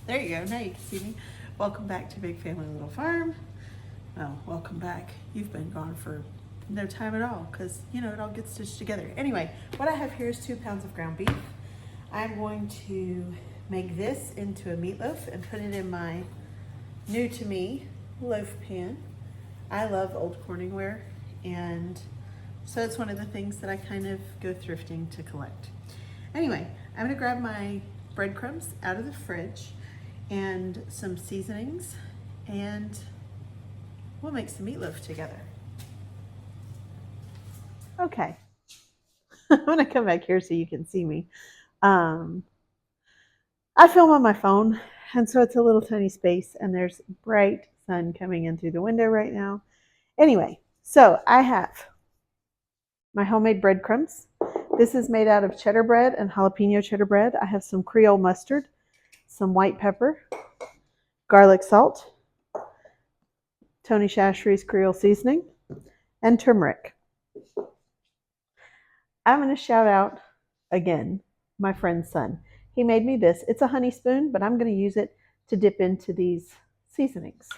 There you go. Now you can see me. Welcome back to Big Family Little Farm. Well, welcome back. You've been gone for no time at all because, you know, it all gets stitched together. Anyway, what I have here is 2 pounds of ground beef. I'm going to make this into a meatloaf and put it in my new to me loaf pan. I love old Corningware, and so it's one of the things that I kind of go thrifting to collect. Anyway, I'm gonna grab my breadcrumbs out of the fridge and some seasonings, and we'll make some meatloaf together. Okay, I'm gonna come back here so you can see me. I film on my phone, and so it's a little tiny space, and there's bright sun coming in through the window right now. Anyway, so I have my homemade breadcrumbs. This is made out of cheddar bread and jalapeno cheddar bread. I have some Creole mustard, some white pepper, garlic salt, Tony Chachere's Creole seasoning, and turmeric. I'm going to shout out again my friend's son. He made me this. It's a honey spoon, but I'm going to use it to dip into these seasonings.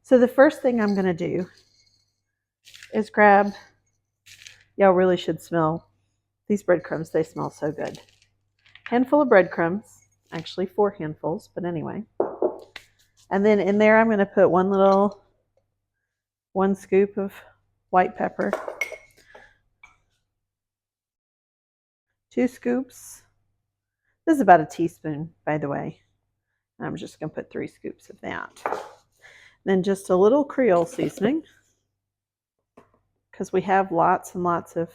So the first thing I'm going to do is grab, y'all really should smell these breadcrumbs. They smell so good. Handful of breadcrumbs, actually 4 handfuls, but anyway. And then in there I'm going to put one scoop of white pepper, 2 scoops. This is about a teaspoon, by the way. I'm just going to put 3 scoops of that. Then just a little Creole seasoning, because we have lots and lots of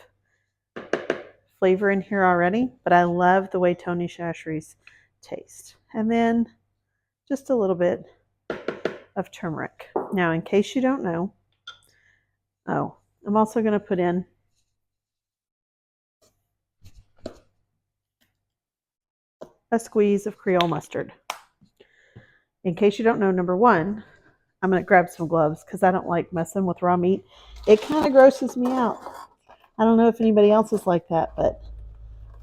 flavor in here already, but I love the way Tony Chachere's taste. And then just a little bit of turmeric. Now, in case you don't know, I'm also going to put in a squeeze of Creole mustard. In case you don't know, number 1, I'm going to grab some gloves because I don't like messing with raw meat. It kind of grosses me out. I don't know if anybody else is like that, but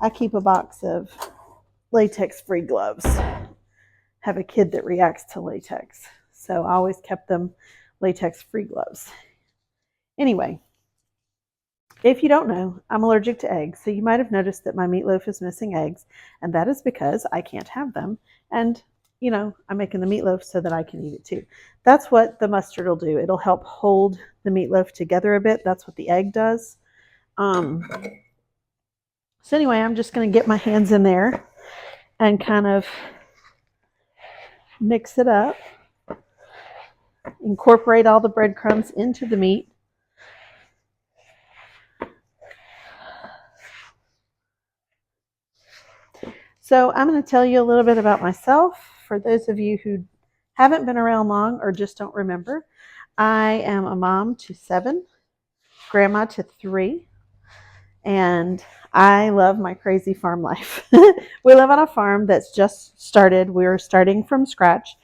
I keep a box of latex-free gloves. Have a kid that reacts to latex, so I always kept them latex-free gloves. Anyway, if you don't know, I'm allergic to eggs, so you might have noticed that my meatloaf is missing eggs, and that is because I can't have them. And, you know, I'm making the meatloaf so that I can eat it too. That's what the mustard will do. It'll help hold the meatloaf together a bit. That's what the egg does. So anyway, I'm just going to get my hands in there and kind of mix it up. Incorporate all the breadcrumbs into the meat. So I'm going to tell you a little bit about myself. For those of you who haven't been around long or just don't remember, I am a mom to 7, grandma to 3, and I love my crazy farm life. We live on a farm that's just started. We're starting from scratch,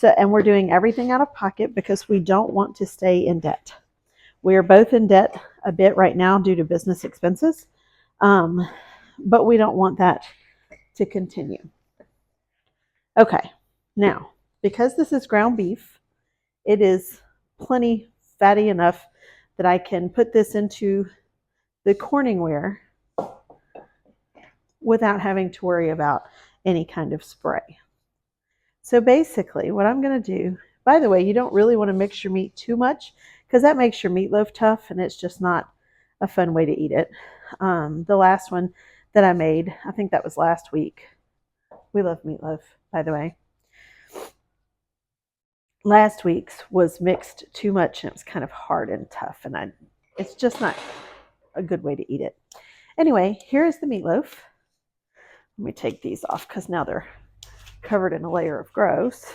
and we're doing everything out of pocket because we don't want to stay in debt. We are both in debt a bit right now due to business expenses, but we don't want that to continue. Okay, now, because this is ground beef, it is plenty fatty enough that I can put this into the Corningware without having to worry about any kind of spray. So basically what I'm going to do, by the way, you don't really want to mix your meat too much because that makes your meatloaf tough and it's just not a fun way to eat it. The last one that I made, I think that was last week. We love meatloaf, by the way. Last week's was mixed too much and it was kind of hard and tough, and it's just not a good way to eat it. Anyway, here is the meatloaf. Let me take these off because now they're covered in a layer of gross.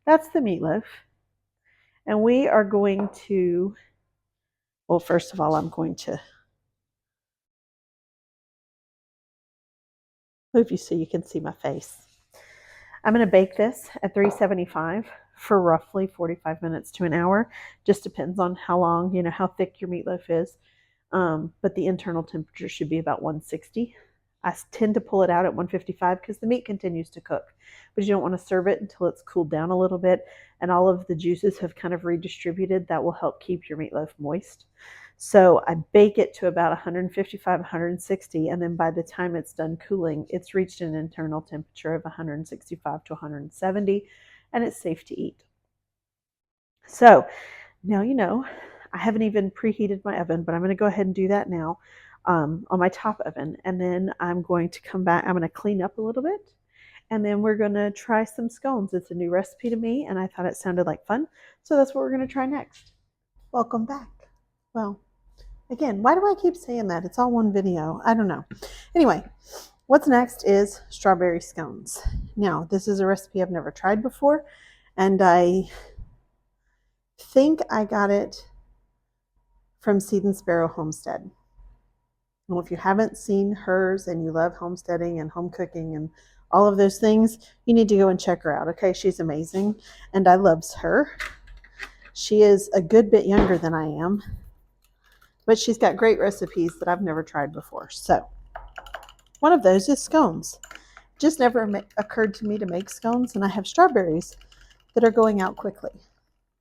That's the meatloaf. And we are going to, well, first of all, I'm going to move you so you can see my face. I'm going to bake this at 375 for roughly 45 minutes to an hour. Just depends on how long, how thick your meatloaf is. But the internal temperature should be about 160. I tend to pull it out at 155 because the meat continues to cook, but you don't want to serve it until it's cooled down a little bit and all of the juices have kind of redistributed. That will help keep your meatloaf moist. So I bake it to about 155, 160, and then by the time it's done cooling, it's reached an internal temperature of 165 to 170, and it's safe to eat. So now you know, I haven't even preheated my oven, but I'm going to go ahead and do that now on my top oven. And then I'm going to come back. I'm going to clean up a little bit. And then we're going to try some scones. It's a new recipe to me, and I thought it sounded like fun. So that's what we're going to try next. Welcome back. Well, again, why do I keep saying that? It's all one video. I don't know. Anyway, what's next is strawberry scones. Now, this is a recipe I've never tried before, and I think I got it from Seed and Sparrow Homestead. Well, if you haven't seen hers and you love homesteading and home cooking and all of those things, you need to go and check her out. Okay, she's amazing, and I loves her. She is a good bit younger than I am, but she's got great recipes that I've never tried before. So one of those is scones. Just never occurred to me to make scones, and I have strawberries that are going out quickly.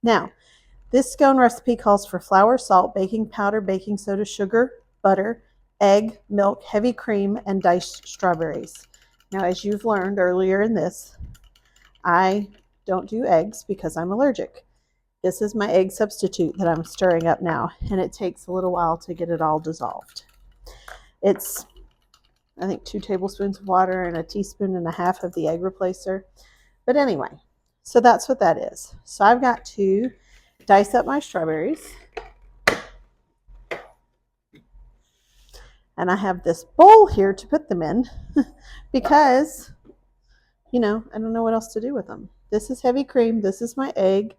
Now, this scone recipe calls for flour, salt, baking powder, baking soda, sugar, butter, egg, milk, heavy cream, and diced strawberries. Now, as you've learned earlier in this, I don't do eggs because I'm allergic. This is my egg substitute that I'm stirring up now, and it takes a little while to get it all dissolved. It's, I think, 2 tablespoons of water and 1.5 teaspoons of the egg replacer. But anyway, so that's what that is. So I've got to dice up my strawberries. And I have this bowl here to put them in because, you know, I don't know what else to do with them. This is heavy cream. This is my egg.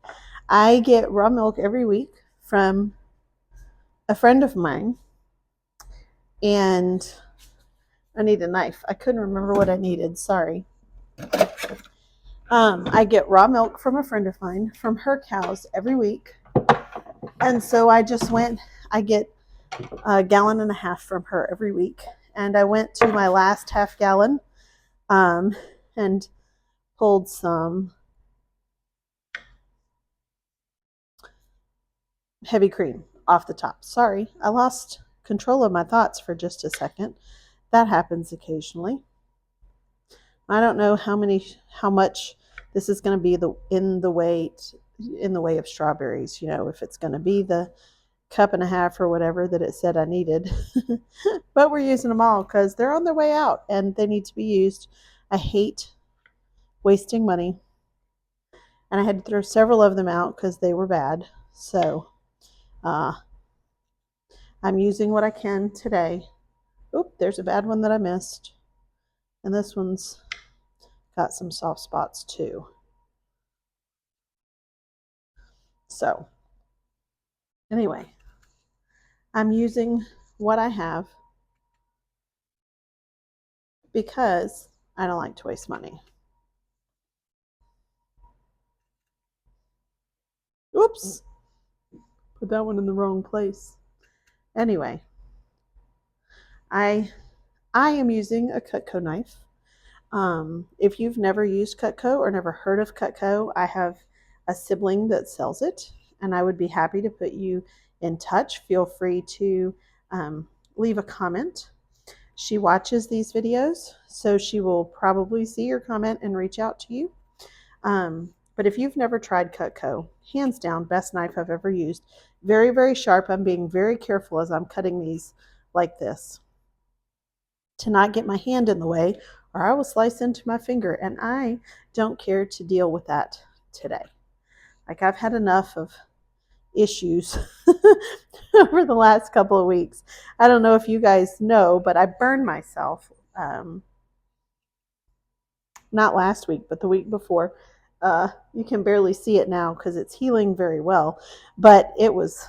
I get raw milk every week from a friend of mine. And I need a knife. I couldn't remember what I needed. Sorry. I get raw milk from a friend of mine from her cows every week. And so I just went, I get 1.5 gallons from her every week. And I went to my last 1/2 gallon and pulled some heavy cream off the top. Sorry, I lost control of my thoughts for just a second. That happens occasionally. I don't know how much this is going to be in the way of strawberries. You know, if it's going to be the 1.5 cups or whatever that it said I needed. But we're using them all because they're on their way out and they need to be used. I hate wasting money. And I had to throw several of them out because they were bad. So I'm using what I can today. Oop, there's a bad one that I missed. And this one's got some soft spots too. So anyway, I'm using what I have because I don't like to waste money. Oops, put that one in the wrong place. Anyway, I am using a Cutco knife. If you've never used Cutco or never heard of Cutco, I have a sibling that sells it, and I would be happy to put you in touch. Feel free to leave a comment. She watches these videos, so she will probably see your comment and reach out to you. But if you've never tried Cutco, hands down, best knife I've ever used. Very, very sharp. I'm being very careful as I'm cutting these like this to not get my hand in the way, or I will slice into my finger, and I don't care to deal with that today. Like, I've had enough of issues over the last couple of weeks. I don't know if you guys know, but I burned myself not last week, but the week before. You can barely see it now because it's healing very well, but it was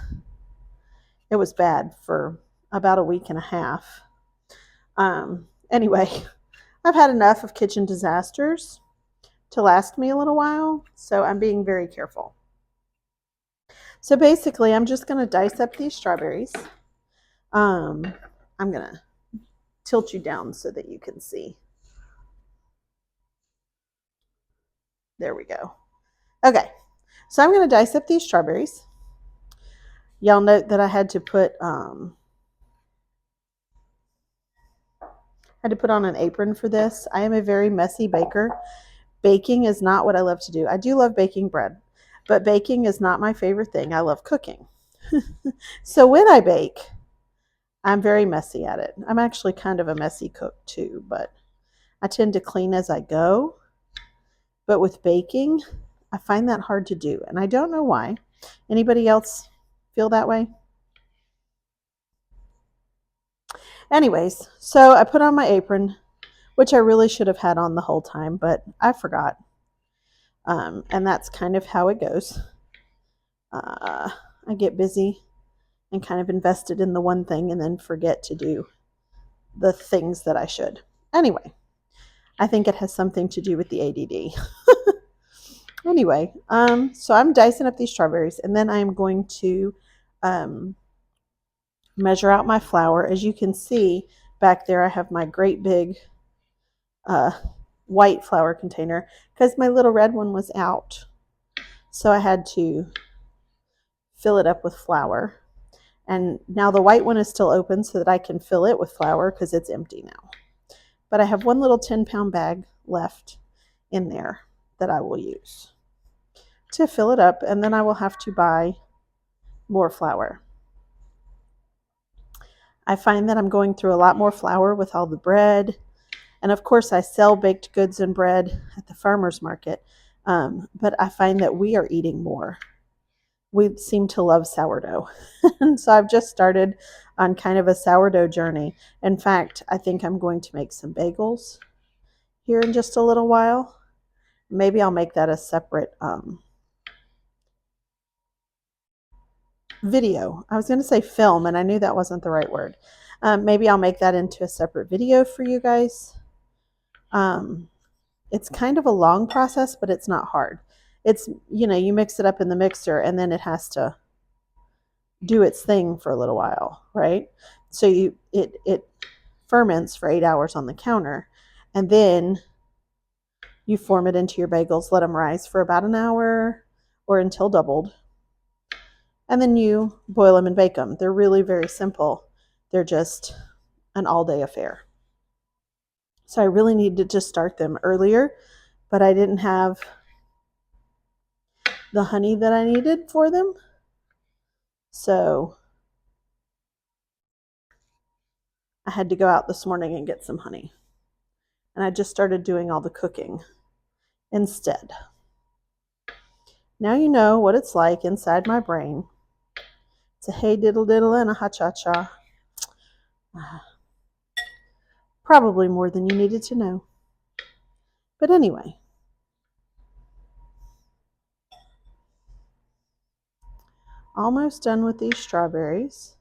bad for about 1.5 weeks. Anyway, I've had enough of kitchen disasters to last me a little while, so I'm being very careful. So basically, I'm just going to dice up these strawberries. I'm going to tilt you down so that you can see. There we go. Okay, so I'm going to dice up these strawberries. Y'all note that I had to put on an apron for this. I am a very messy baker. Baking is not what I love to do. I do love baking bread, but baking is not my favorite thing. I love cooking. So when I bake, I'm very messy at it. I'm actually kind of a messy cook too, but I tend to clean as I go. But with baking, I find that hard to do, and I don't know why. Anybody else feel that way? Anyways, so I put on my apron, which I really should have had on the whole time, but I forgot. And that's kind of how it goes. I get busy and kind of invested in the one thing and then forget to do the things that I should. Anyway, I think it has something to do with the ADD. Anyway, so I'm dicing up these strawberries, and then I'm going to measure out my flour. As you can see back there, I have my great big white flour container because my little red one was out. So I had to fill it up with flour. And now the white one is still open so that I can fill it with flour because it's empty now. But I have one little 10-pound bag left in there that I will use to fill it up, and then I will have to buy more flour. I find that I'm going through a lot more flour with all the bread. And of course, I sell baked goods and bread at the farmer's market. But I find that we are eating more. We seem to love sourdough. And so I've just started on kind of a sourdough journey. In fact, I think I'm going to make some bagels here in just a little while. Maybe I'll make that a separate video. I was going to say film, and I knew that wasn't the right word. Maybe I'll make that into a separate video for you guys. It's kind of a long process, but it's not hard. It's, you mix it up in the mixer, and then it has to do its thing for a little while, right? So it ferments for 8 hours on the counter, and then you form it into your bagels, let them rise for about an hour or until doubled, and then you boil them and bake them. They're really very simple. They're just an all-day affair. So I really needed to start them earlier, but I didn't have the honey that I needed for them. So I had to go out this morning and get some honey. And I just started doing all the cooking instead. Now you know what it's like inside my brain. It's a hey diddle diddle and a ha cha cha. Probably more than you needed to know. But anyway. Almost done with these strawberries.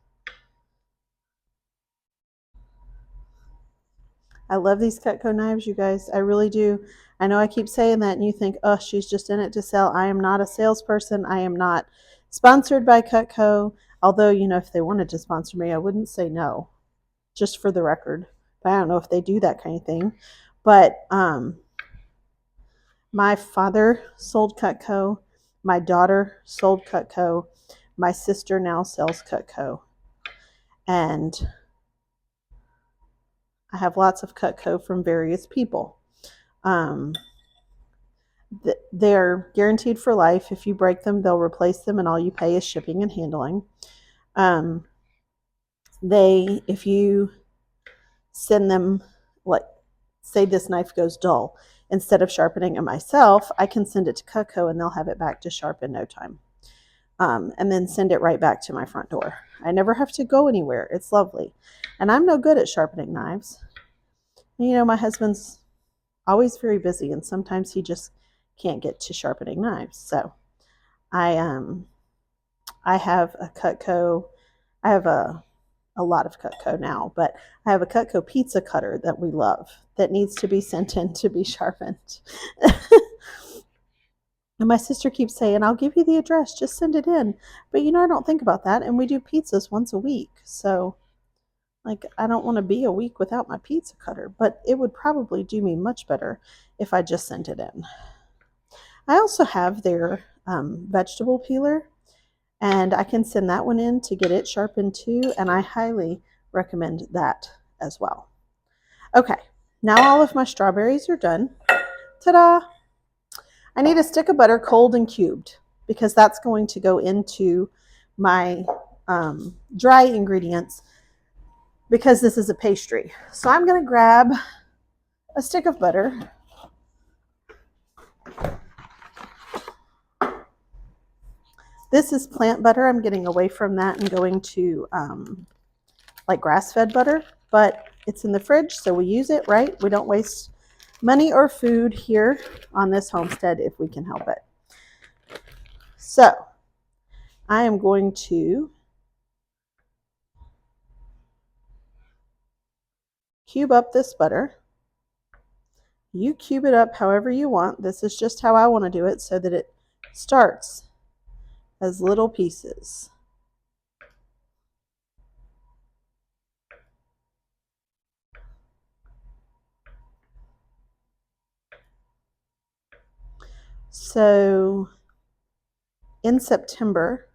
I love these Cutco knives, you guys. I really do. I know I keep saying that, and you think, oh, she's just in it to sell. I am not a salesperson. I am not sponsored by Cutco. Although, if they wanted to sponsor me, I wouldn't say no, just for the record. But I don't know if they do that kind of thing. But my father sold Cutco. My daughter sold Cutco. My sister now sells Cutco. And I have lots of Cutco from various people. They're guaranteed for life. If you break them, they'll replace them, and all you pay is shipping and handling. If you send them, like, say this knife goes dull, instead of sharpening it myself, I can send it to Cutco, and they'll have it back to sharp in no time. And then send it right back to my front door. I never have to go anywhere. It's lovely. And I'm no good at sharpening knives. My husband's always very busy, and sometimes he just can't get to sharpening knives. So I have a Cutco. I have a lot of Cutco now, but I have a Cutco pizza cutter that we love that needs to be sent in to be sharpened. And my sister keeps saying, I'll give you the address, just send it in. But I don't think about that, and we do pizzas once a week. So Like, I don't want to be a week without my pizza cutter, but it would probably do me much better if I just sent it in. I also have their vegetable peeler, and I can send that one in to get it sharpened too, and I highly recommend that as well. Okay, now all of my strawberries are done. Ta-da! I need a stick of butter, cold and cubed, because that's going to go into my dry ingredients, because this is a pastry. So I'm going to grab a stick of butter. This is plant butter. I'm getting away from that and going to like grass-fed butter, but it's in the fridge, so we use it, right? We don't waste money or food here on this homestead if we can help it. So I am going to cube up this butter. You cube it up however you want. This is just how I want to do it, so that it starts as little pieces. So in September,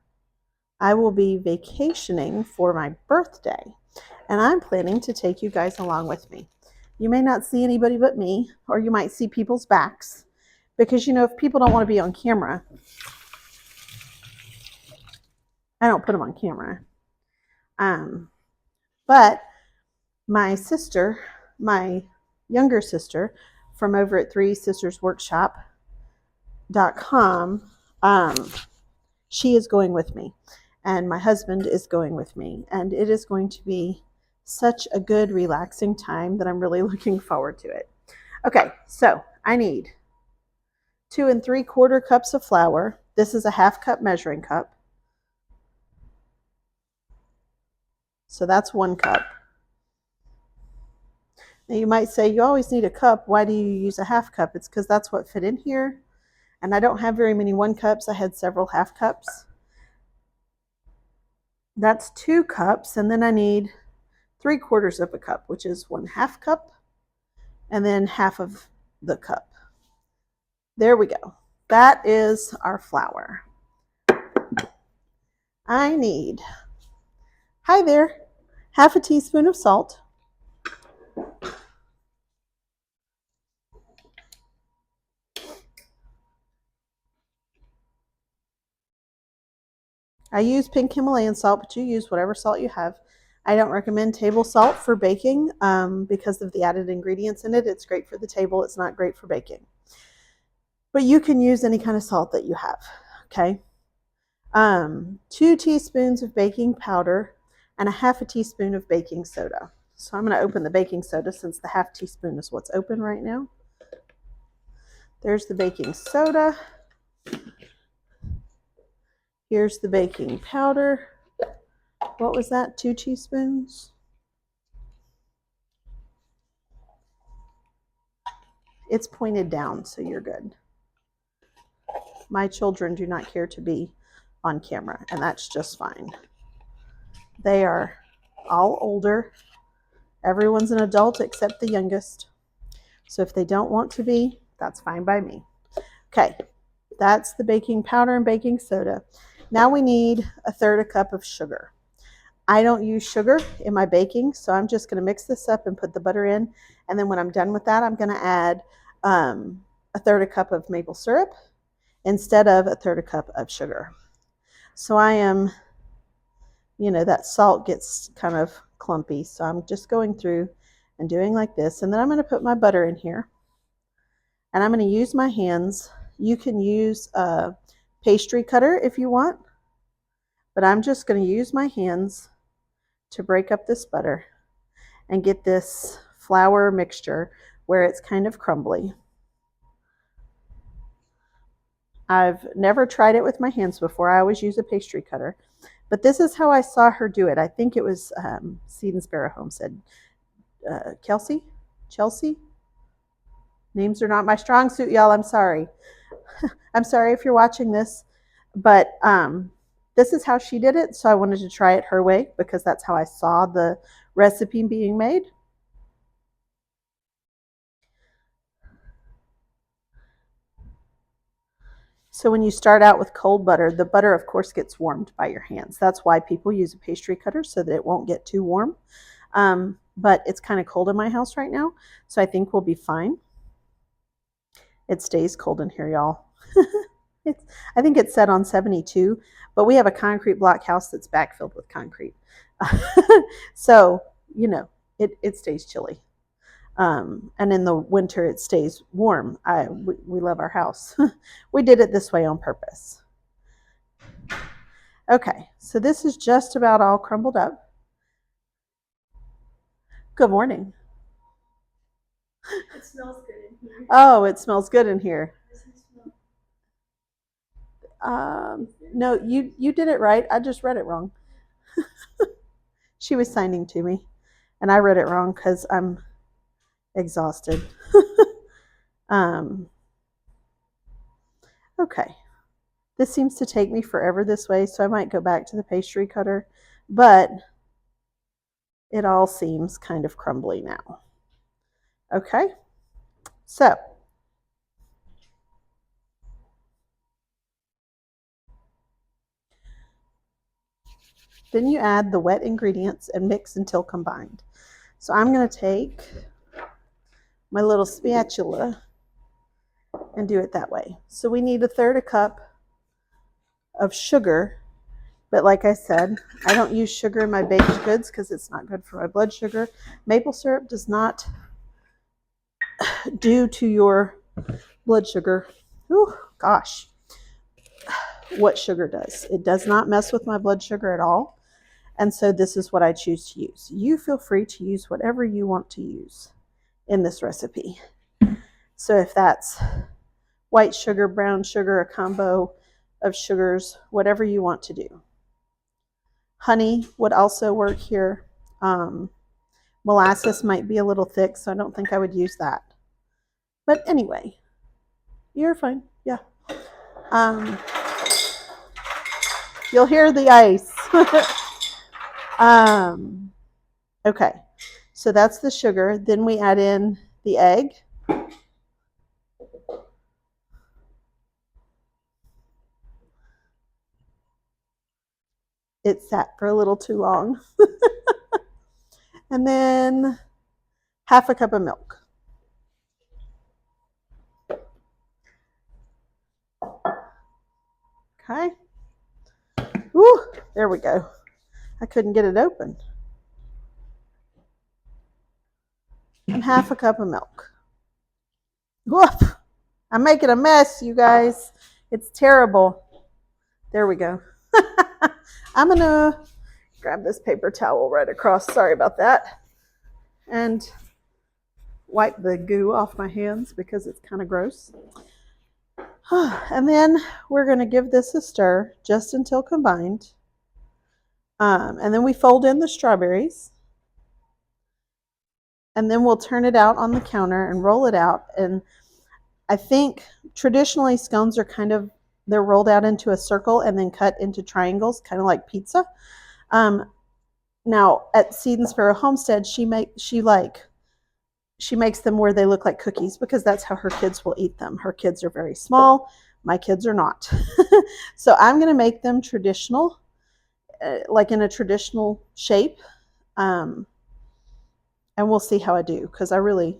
I will be vacationing for my birthday, and I'm planning to take you guys along with me. You may not see anybody but me, or you might see people's backs, because, you know, if people don't want to be on camera, I don't put them on camera. But my sister, my younger sister from over at 3sistersworkshop.com, she is going with me, and my husband is going with me, and it is going to be such a good, relaxing time that I'm really looking forward to it. Okay, so I need 2 3/4 cups of flour. This is a 1/2 cup measuring cup. So that's 1 cup. Now you might say, you always need a cup. Why do you use a 1/2 cup? It's because that's what fit in here. And I don't have very many 1 cups. I had several 1/2 cups. That's 2 cups. And then I need 3/4 of a cup, which is 1/2 cup. And then 1/2 of the cup. There we go. That is our flour. I need, hi there, 1/2 teaspoon of salt. I use pink Himalayan salt, but you use whatever salt you have. I don't recommend table salt for baking because of the added ingredients in it. It's great for the table. It's not great for baking. But you can use any kind of salt that you have, okay? 2 teaspoons of baking powder and a 1/2 teaspoon of baking soda. So I'm going to open the baking soda, since the 1/2 teaspoon is what's open right now. There's the baking soda. Here's the baking powder. What was that? 2 teaspoons? It's pointed down, so you're good. My children do not care to be on camera, and that's just fine. They are all older. Everyone's an adult except the youngest. So if they don't want to be, that's fine by me. Okay, that's the baking powder and baking soda. Now we need 1/3 cup of sugar. I don't use sugar in my baking, so I'm just going to mix this up and put the butter in. And then when I'm done with that, I'm going to add 1/3 cup of maple syrup instead of 1/3 cup of sugar. So I am, you know, that salt gets kind of clumpy. So I'm just going through and doing like this. And then I'm going to put my butter in here. And I'm going to use my hands. You can use a pastry cutter if you want, but I'm just going to use my hands to break up this butter and get this flour mixture where it's kind of crumbly. I've never tried it with my hands before. I always use a pastry cutter, but this is how I saw her do it. I think it was Seed and Sparrow Homestead. Chelsea? Names are not my strong suit, y'all. I'm sorry. I'm sorry if you're watching this, but this is how she did it. So I wanted to try it her way because that's how I saw the recipe being made. So when you start out with cold butter, the butter, of course, gets warmed by your hands. That's why people use a pastry cutter, so that it won't get too warm. But it's kind of cold in my house right now, so I think we'll be fine. It stays cold in here, y'all. I think it's set on 72, but we have a concrete block house that's backfilled with concrete. So, you know, it stays chilly. And in the winter, it stays warm. We love our house. We did it this way on purpose. Okay, so this is just about all crumbled up. Good morning. It smells good in here. Oh, it smells good in here. No, you did it right. I just read it wrong. She was signing to me, and I read it wrong because I'm exhausted. Okay. This seems to take me forever this way, so I might go back to the pastry cutter, but it all seems kind of crumbly now. Okay, so then you add the wet ingredients and mix until combined. So I'm going to take my little spatula and do it that way. So we need 1/3 cup of sugar, but like I said, I don't use sugar in my baked goods because it's not good for my blood sugar. Maple syrup does not do to your blood sugar. Oh gosh, what sugar does. It does not mess with my blood sugar at all. And so this is what I choose to use. You feel free to use whatever you want to use in this recipe. So if that's white sugar, brown sugar, a combo of sugars, whatever you want to do. Honey would also work here. Molasses might be a little thick, so I don't think I would use that. But anyway, you're fine. Yeah. You'll hear the ice. Okay, so that's the sugar. Then we add in the egg. It sat for a little too long. And then 1/2 cup of milk. Okay. Woo, there we go. I couldn't get it open. And 1/2 cup of milk. Woof. I'm making a mess, you guys. It's terrible. There we go. I'm going to grab this paper towel right across. Sorry about that. And wipe the goo off my hands because it's kind of gross. And then we're going to give this a stir just until combined. And then we fold in the strawberries. And then we'll turn it out on the counter and roll it out. And I think traditionally scones are they're rolled out into a circle and then cut into triangles, kind of like pizza. Now at Seed and Sparrow Homestead, she makes them where they look like cookies because that's how her kids will eat them. Her kids are very small. My kids are not. So I'm going to make them traditional, like in a traditional shape. And we'll see how I do because I don't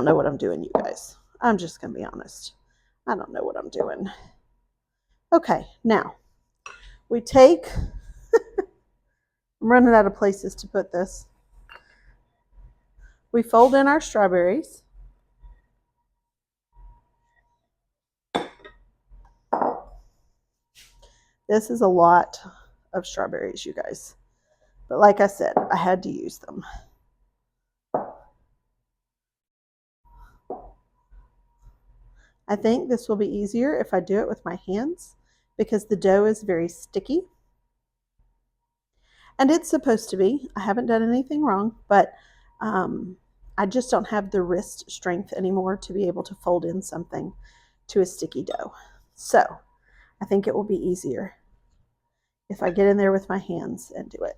know what I'm doing, you guys. I'm just going to be honest. I don't know what I'm doing. Okay, now we take, I'm running out of places to put this. We fold in our strawberries. This is a lot of strawberries, you guys. But like I said, I had to use them. I think this will be easier if I do it with my hands because the dough is very sticky. And it's supposed to be. I haven't done anything wrong, but I just don't have the wrist strength anymore to be able to fold in something to a sticky dough. So I think it will be easier if I get in there with my hands and do it.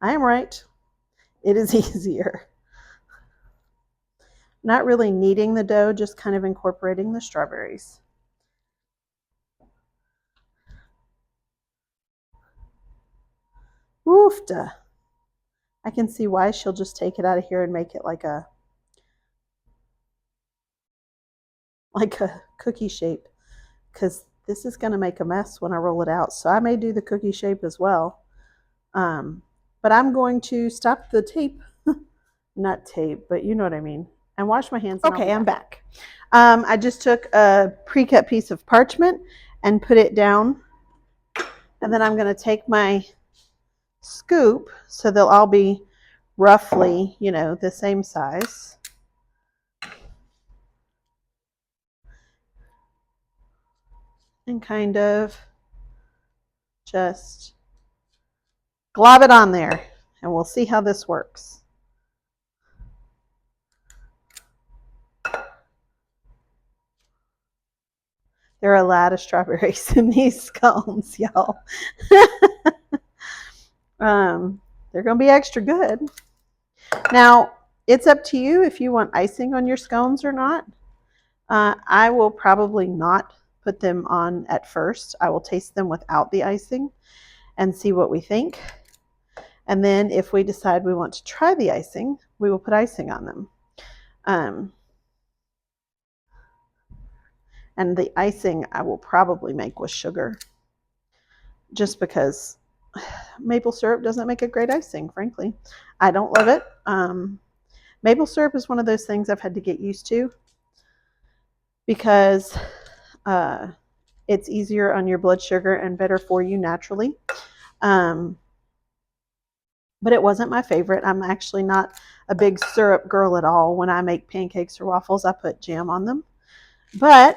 I am right. It is easier. Not really kneading the dough, just kind of incorporating the strawberries. Woofda. I can see why she'll just take it out of here and make it like a cookie shape, because this is going to make a mess when I roll it out. So I may do the cookie shape as well. But I'm going to stop the tape, not tape, but you know what I mean, and wash my hands. Okay, I'm back. I just took a pre-cut piece of parchment and put it down, and then I'm going to take my scoop, so they'll all be roughly, the same size. And kind of just glob it on there, and we'll see how this works. There are a lot of strawberries in these scones, y'all. They're going to be extra good. Now, it's up to you if you want icing on your scones or not. I will probably not put them on at first. I will taste them without the icing and see what we think. And then if we decide we want to try the icing, we will put icing on them. And the icing I will probably make with sugar, just because maple syrup doesn't make a great icing, frankly. I don't love it. Maple syrup is one of those things I've had to get used to, because it's easier on your blood sugar and better for you naturally. But it wasn't my favorite. I'm actually not a big syrup girl at all. When I make pancakes or waffles, I put jam on them. But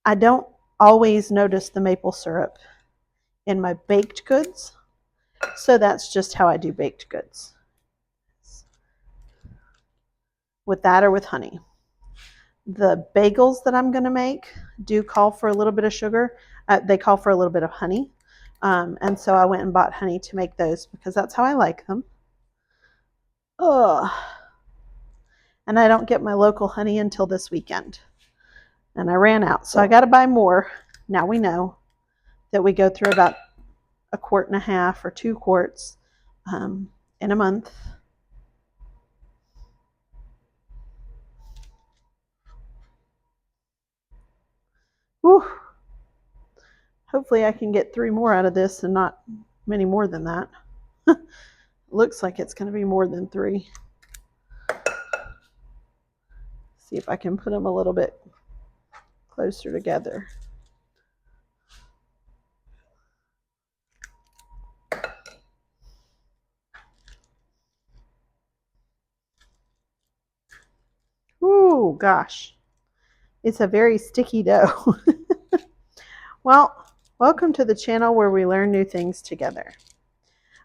I don't always notice the maple syrup in my baked goods. So that's just how I do baked goods. With that or with honey. The bagels that I'm going to make do call for a little bit of sugar. They call for a little bit of honey. And so I went and bought honey to make those, because that's how I like them. Ugh. And I don't get my local honey until this weekend. And I ran out. So I got to buy more. Now we know that we go through about 1.5 quarts or 2 quarts in a month. Whew. Hopefully I can get 3 more out of this and not many more than that. Looks like it's going to be more than 3. See if I can put them a little bit closer together. Ooh, gosh. It's a very sticky dough. Well, welcome to the channel where we learn new things together.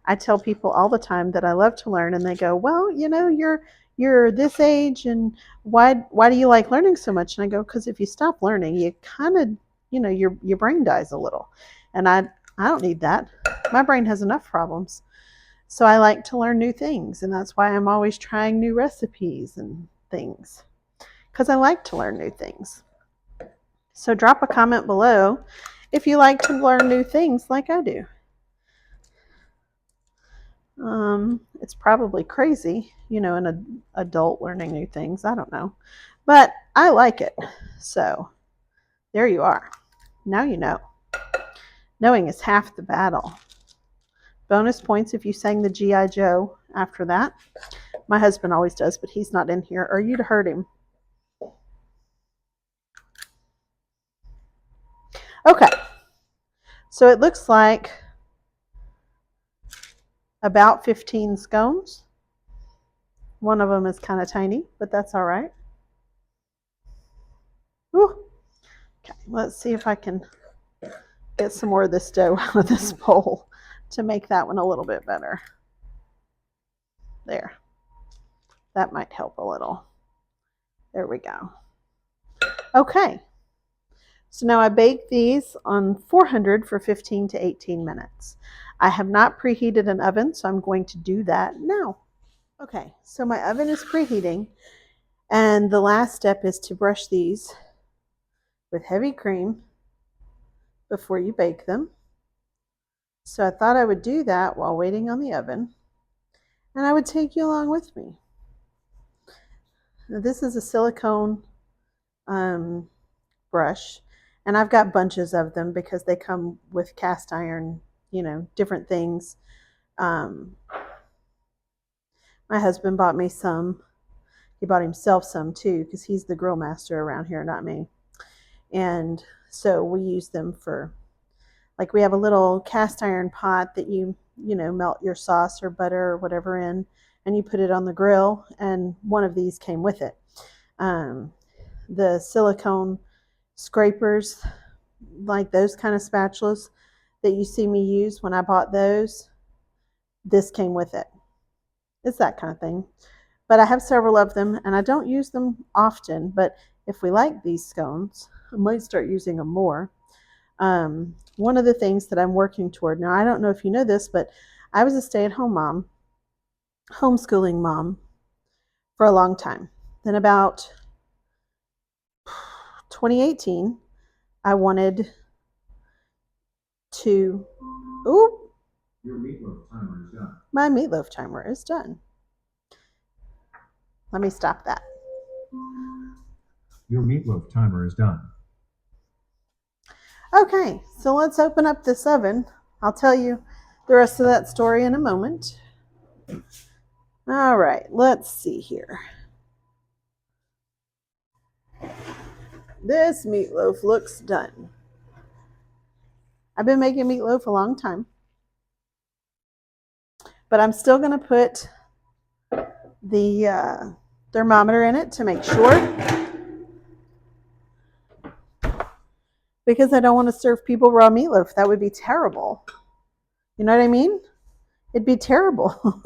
I tell people all the time that I love to learn, and they go, well, you're this age, and why do you like learning so much? And I go, because if you stop learning, you kind of, your brain dies a little. And I don't need that. My brain has enough problems. So I like to learn new things, and that's why I'm always trying new recipes and things, because I like to learn new things. So drop a comment below if you like to learn new things like I do. It's probably crazy, an adult learning new things. I don't know. But I like it. So there you are. Now you know. Knowing is half the battle. Bonus points if you sang the G.I. Joe after that. My husband always does, but he's not in here, or you'd heard him. Okay. So it looks like about 15 scones. One of them is kind of tiny, but that's all right. Ooh. Okay, let's see if I can get some more of this dough out of this bowl to make that one a little bit better. There. That might help a little. There we go. Okay. So now I bake these on 400 for 15 to 18 minutes. I have not preheated an oven, so I'm going to do that now. Okay, so my oven is preheating, and the last step is to brush these with heavy cream before you bake them. So I thought I would do that while waiting on the oven, and I would take you along with me. Now, this is a silicone brush, and I've got bunches of them because they come with cast iron, different things. My husband bought me some. He bought himself some too because he's the grill master around here, not me. And so we use them for, like, we have a little cast iron pot that you melt your sauce or butter or whatever in, and you put it on the grill, and one of these came with it. The silicone scrapers, like those kind of spatulas that you see me use when I bought those, this came with it. It's that kind of thing. But I have several of them, and I don't use them often, but if we like these scones, I might start using them more. One of the things that I'm working toward, now I don't know if you know this, but I was a stay-at-home mom, homeschooling mom, for a long time. Then about 2018, I wanted to, your meatloaf timer is done. My meatloaf timer is done. Let me stop that. Your meatloaf timer is done. Okay, so let's open up this oven. I'll tell you the rest of that story in a moment. All right, let's see here. This meatloaf looks done. I've been making meatloaf a long time, but I'm still going to put the thermometer in it to make sure, because I don't want to serve people raw meatloaf. That would be terrible. You know what I mean? It'd be terrible.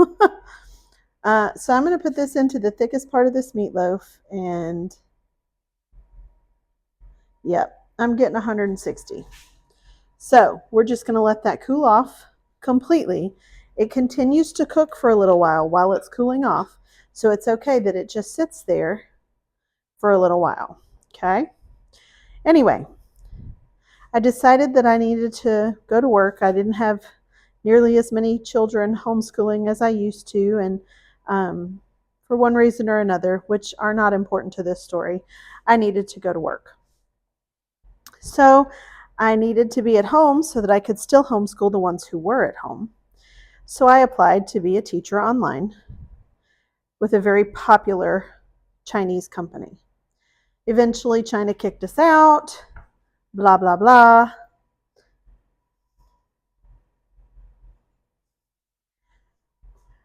So I'm going to put this into the thickest part of this meatloaf, and yep, I'm getting 160. So we're just going to let that cool off completely. It continues to cook for a little while it's cooling off. So it's okay that it just sits there for a little while. Okay. Anyway, I decided that I needed to go to work. I didn't have nearly as many children homeschooling as I used to. And for one reason or another, which are not important to this story, I needed to go to work. So I needed to be at home so that I could still homeschool the ones who were at home. So I applied to be a teacher online with a very popular Chinese company. Eventually, China kicked us out, blah, blah, blah.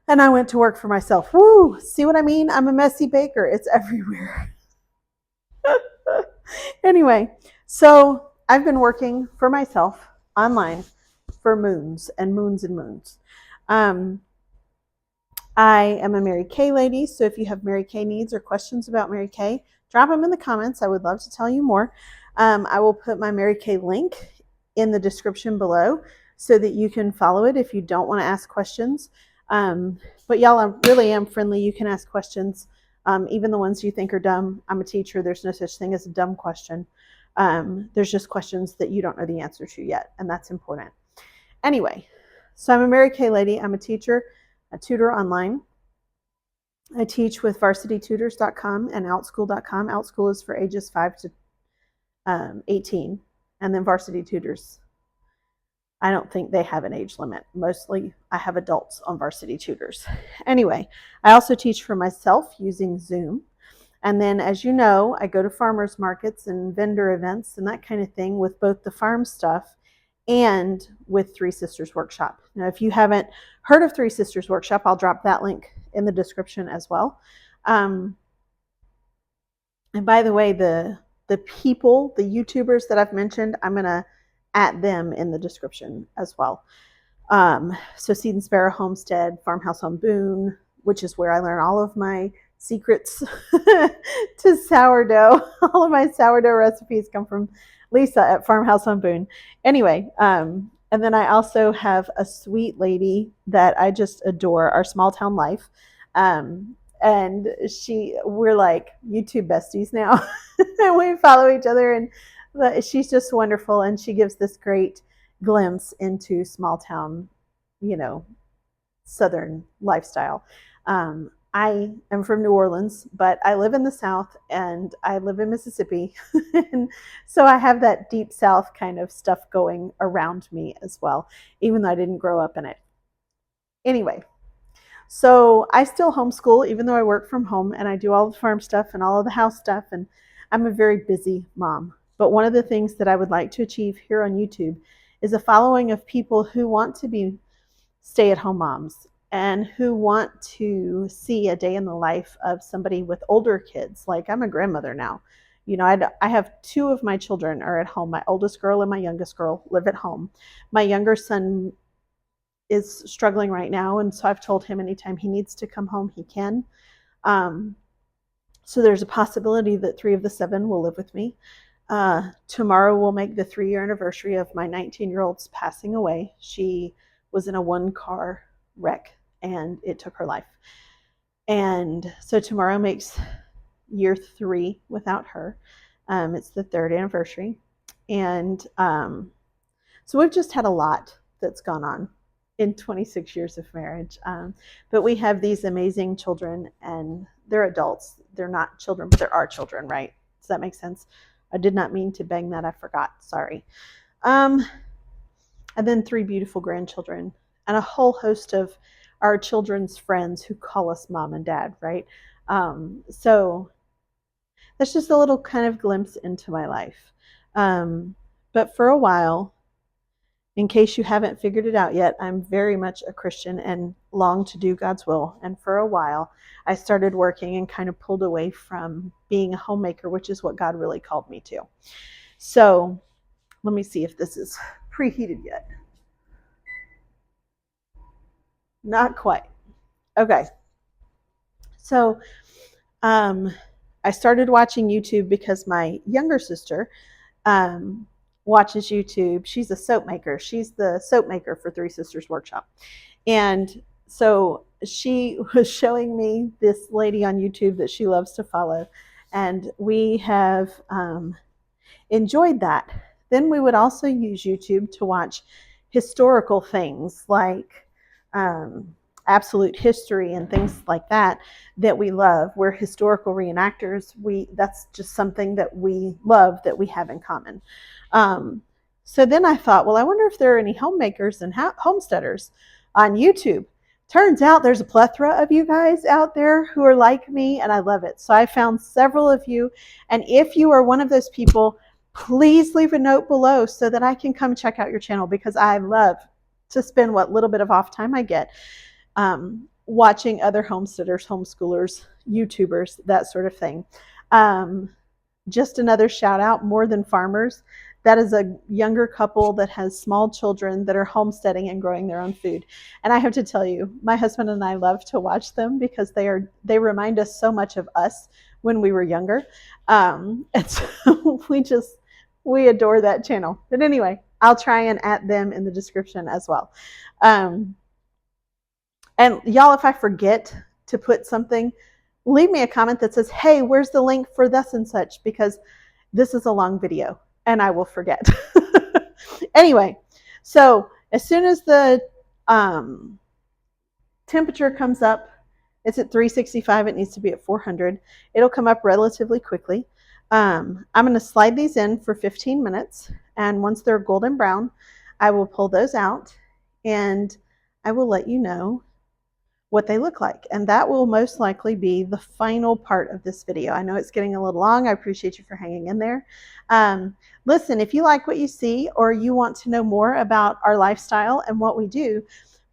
And I went to work for myself. Woo! See what I mean? I'm a messy baker. It's everywhere. Anyway, so I've been working for myself online for moons and moons and moons. I am a Mary Kay lady, so if you have Mary Kay needs or questions about Mary Kay, drop them in the comments. I would love to tell you more. I will put my Mary Kay link in the description below so that you can follow it if you don't want to ask questions. But y'all, I really am friendly. You can ask questions, even the ones you think are dumb. I'm a teacher. There's no such thing as a dumb question. There's just questions that you don't know the answer to yet, and that's important. Anyway, so I'm a Mary Kay lady. I'm a teacher, a tutor online. I teach with varsitytutors.com and outschool.com. Outschool is for ages 5 to 18, and then Varsity Tutors, I don't think they have an age limit. Mostly I have adults on Varsity Tutors. Anyway, I also teach for myself using Zoom. And then, as you know, I go to farmers markets and vendor events and that kind of thing with both the farm stuff and with Three Sisters Workshop. Now, if you haven't heard of Three Sisters Workshop, I'll drop that link in the description as well. And by the way, the people, the YouTubers that I've mentioned, I'm going to at them in the description as well. So Seed and Sparrow Homestead, Farmhouse on Boone, which is where I learn all of my secrets to sourdough. All of my sourdough recipes come from Lisa at Farmhouse on Boone. Anyway, And then I also have a sweet lady that I just adore, our small town life. And we're like YouTube besties now. And we follow each other, and she's just wonderful, and she gives this great glimpse into small town, Southern lifestyle. I am from New Orleans, but I live in the South and I live in Mississippi. And so I have that deep South kind of stuff going around me as well, even though I didn't grow up in it. Anyway, so I still homeschool, even though I work from home, and I do all the farm stuff and all of the house stuff. And I'm a very busy mom. But one of the things that I would like to achieve here on YouTube is a following of people who want to be stay-at-home moms and who want to see a day in the life of somebody with older kids. Like, I'm a grandmother now. I have two of my children are at home. My oldest girl and my youngest girl live at home. My younger son is struggling right now, and so I've told him anytime he needs to come home, he can. So there's a possibility that 3 of the 7 will live with me. Tomorrow will make the 3-year anniversary of my 19-year-old's passing away. She was in a 1-car wreck and it took her life. And so tomorrow makes year 3 without her. It's the 3rd anniversary. And so we've just had a lot that's gone on in 26 years of marriage. But we have these amazing children, and they're adults. They're not children, but they're our children, right? Does that make sense? I did not mean to bang that. I forgot. Sorry. And then 3 beautiful grandchildren and a whole host of our children's friends who call us mom and dad, right? So that's just a little kind of glimpse into my life. But for a while, in case you haven't figured it out yet, I'm very much a Christian and long to do God's will. And for a while, I started working and kind of pulled away from being a homemaker, which is what God really called me to. So let me see if this is preheated yet. Not quite. Okay. So I started watching YouTube because my younger sister watches YouTube. She's a soap maker. She's the soap maker for Three Sisters Workshop. And so she was showing me this lady on YouTube that she loves to follow. And we have enjoyed that. Then we would also use YouTube to watch historical things like absolute history and things like that we love. We're historical reenactors. That's just something that we love, that we have in common. So then I thought, well, I wonder if there are any homemakers and homesteaders on YouTube. Turns out there's a plethora of you guys out there who are like me, and I love it. So I found several of you, and if you are one of those people, please leave a note below so that I can come check out your channel, because I love to spend what little bit of off time I get watching other homesteaders, homeschoolers, YouTubers, that sort of thing. Just another shout out, More Than Farmers. That is a younger couple that has small children that are homesteading and growing their own food. And I have to tell you, my husband and I love to watch them because they remind us so much of us when we were younger. And so we adore that channel. But anyway, I'll try and add them in the description as well. And y'all, if I forget to put something, leave me a comment that says, hey, where's the link for this and such? Because this is a long video and I will forget. Anyway, so as soon as the temperature comes up, it's at 365. It needs to be at 400. It'll come up relatively quickly. I'm going to slide these in for 15 minutes. And once they're golden brown, I will pull those out and I will let you know what they look like. And that will most likely be the final part of this video. I know it's getting a little long. I appreciate you for hanging in there. Listen, if you like what you see or you want to know more about our lifestyle and what we do,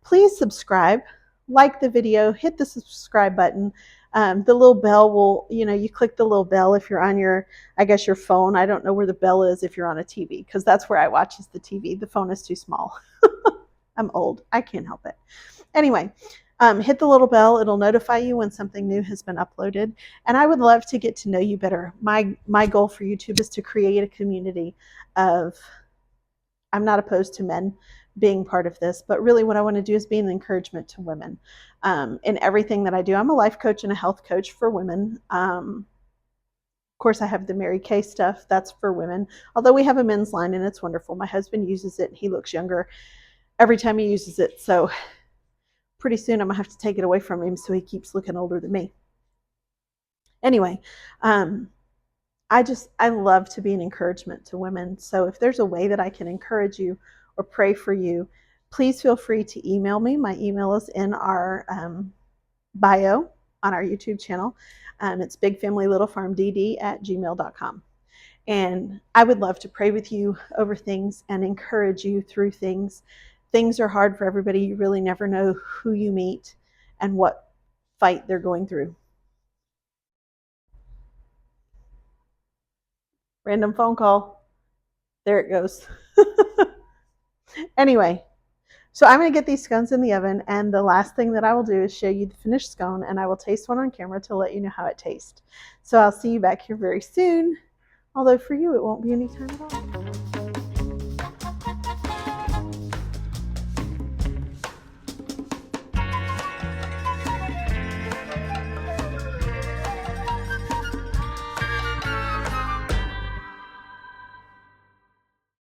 please subscribe, like the video, hit the subscribe button. The little bell will, you click the little bell if you're on your phone. I don't know where the bell is if you're on a TV, because that's where I watch, is the TV. The phone is too small. I'm old. I can't help it. Anyway, hit the little bell. It'll notify you when something new has been uploaded. And I would love to get to know you better. My goal for YouTube is to create a community of I'm not opposed to men being part of this, but really what I want to do is be an encouragement to women in everything that I do. I'm a life coach and a health coach for women. Of course, I have the Mary Kay stuff. That's for women. Although we have a men's line and it's wonderful. My husband uses it. He looks younger every time he uses it. So pretty soon I'm going to have to take it away from him so he keeps looking older than me. Anyway, I love to be an encouragement to women. So if there's a way that I can encourage you or pray for you, please feel free to email me. My email is in our bio on our YouTube channel. It's bigfamilylittlefarmdd@gmail.com. And I would love to pray with you over things and encourage you through things. Things are hard for everybody. You really never know who you meet and what fight they're going through. Random phone call. There it goes. Anyway, so I'm going to get these scones in the oven, and the last thing that I will do is show you the finished scone, and I will taste one on camera to let you know how it tastes. So I'll see you back here very soon, although for you it won't be any time at all.